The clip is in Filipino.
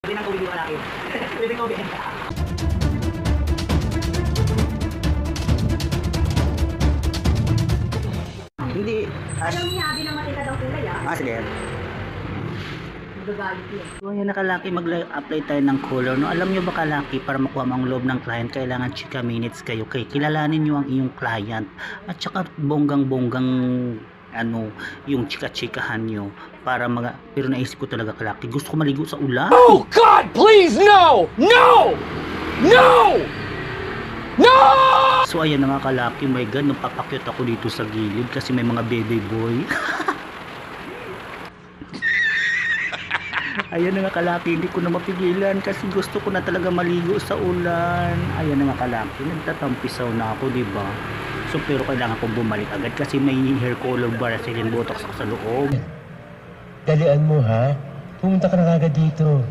Pwede nang tubig yung malaki. Pwede tubig. Hindi. Ayaw niya, abi na matika daw kulay Sige. Magagalit yun. So ayan nakalaki, mag-apply tayo ng color. No? Alam nyo ba kalaki, para makuha mo ang loob ng client, kailangan chika minutes kayo. Kaya kilalanin nyo ang iyong client. At saka bonggang-bonggang yung chika-chikahan nyo. Pero naisip ko talaga kalaki, gusto ko maligo sa ulan. Oh God, please, no! No! No! No! So ayan na nga kalaki, my God, napapakyut ako dito sa gilid kasi may mga baby boy. Ayan na nga kalaki, hindi ko na mapigilan kasi gusto ko na talaga maligo sa ulan. Ayan na nga kalaki, nagtatampisaw na ako, diba? So pero kailangan kong bumalik agad kasi may hair color Brazilian botox ako sa loob. Dalian mo ha, pumunta ka na agad dito.